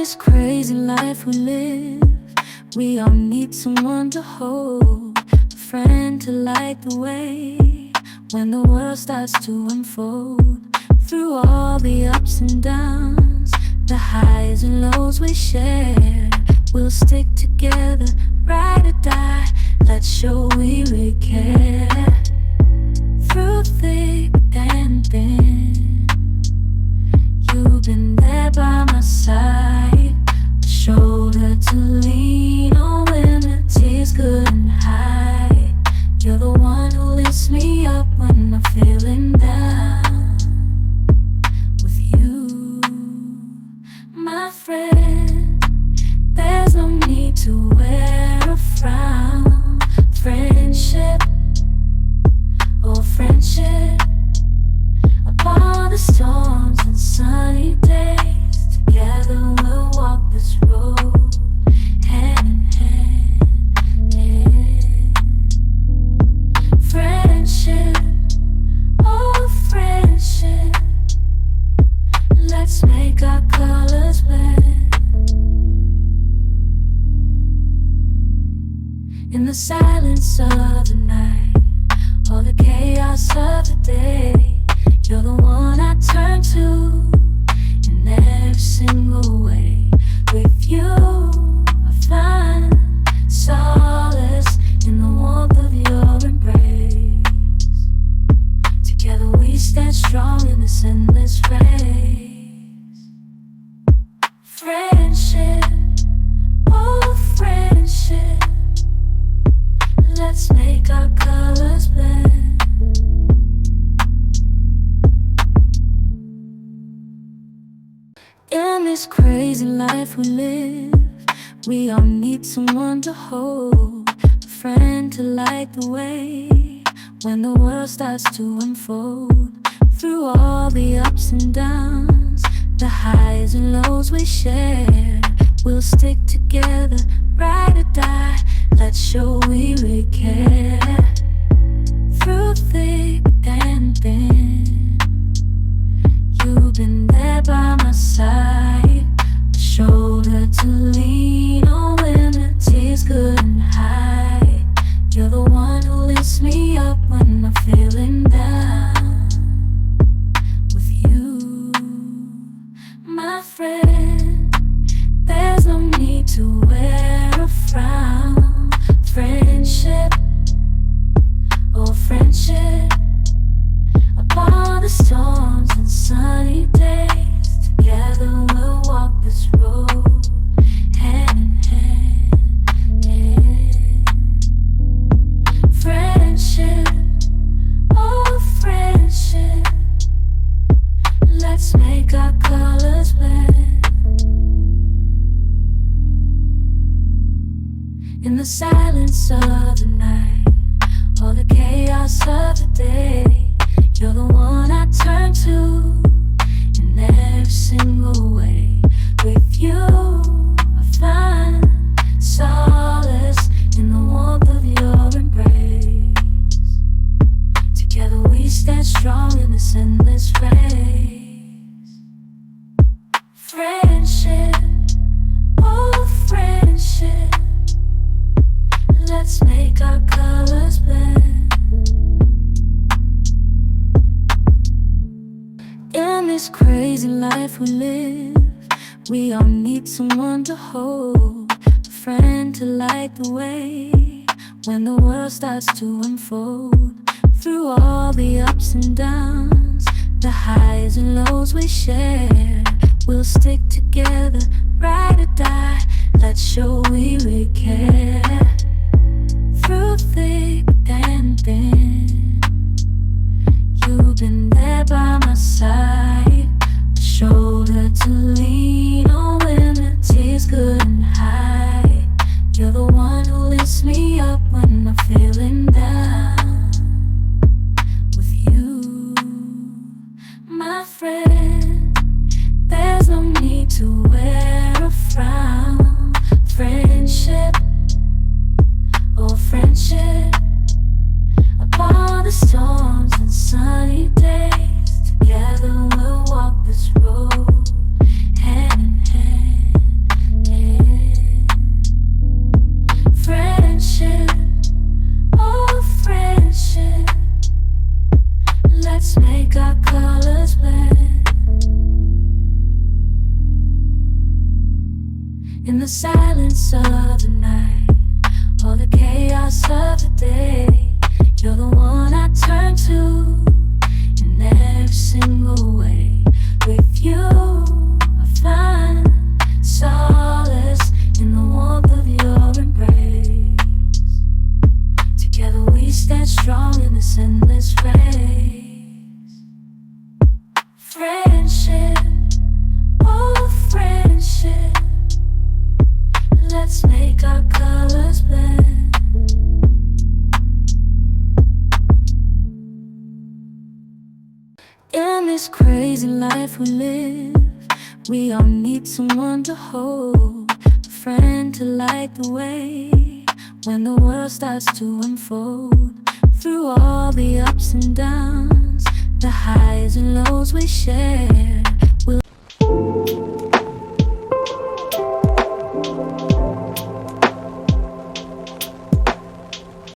this crazy life we live, we all need someone to hold, a friend to light the way when the world starts to unfold. Through all the ups and downs, the highs and lows we share, we'll stick together, ride or die. Let's show we really care. Through thick and thin, you've been there by my side, a shoulder to lean on when the tears couldn't hide. You're the one who lifts me up when I'm feeling down. With you, my friend, there's no need to wear a frown. Friendship, oh friendship, upon the storms and sunny days, together we'll walk this road, hand in hand, yeah. Friendship, oh friendship, let's make our colors blend. In the silence of the night, or the chaos of the day, you're the one I turn to in every single way. With you, I find solace in the warmth of your embrace. Together we stand strong in this endless race. Friendship, oh friendship, let's make our colors blend. In this crazy life we live, we all need someone to hold, a friend to light the way when the world starts to unfold. Through all the ups and downs, the highs and lows we share, we'll stick together, ride or die. Let's show we really care. Through thick and thin, you've been there by my side, a shoulder to lean on when the tears couldn't hide. You're the one who lifts me up when I'm feeling down. With you, my friend, there's no need to wear a frown. Friendship, oh friendship, upon the storms and sunny days, together we'll walk this road, hand in hand, yeah. Friendship, oh friendship, let's make our colors blend. In the silence of the night, or the chaos of the day, you're the one I turn to in every single way. With you, I find solace in the warmth of your embrace. Together we stand strong in this endless race. Friendship, oh friendship, let's make our colors blend. In this crazy life we live, we all need someone to hold, a friend to light the way when the world starts to unfold. Through all the ups and downs, the highs and lows we share, we'll stick together, ride or die. Let's show we really care. Through thick and thin, you've been there by my side, a shoulder to lean on when the tears couldn't hide. You're the one who lifts me up when I'm feeling down. With you, my friend, there's no need to wear a frown. Friendship, oh friendship, upon the storms and sunny days, together we'll walk this road, hand In the silence of the night, all the chaos of the day, you're the one I turn to in every single way. With you, I find solace in the warmth of your embrace. Together we stand strong in this endless race. Friendship, oh friendship, let's make our colors blend. In this crazy life we live, we all need someone to hold, a friend to light the way when the world starts to unfold. Through all the ups and downs, the highs and lows we share, we'll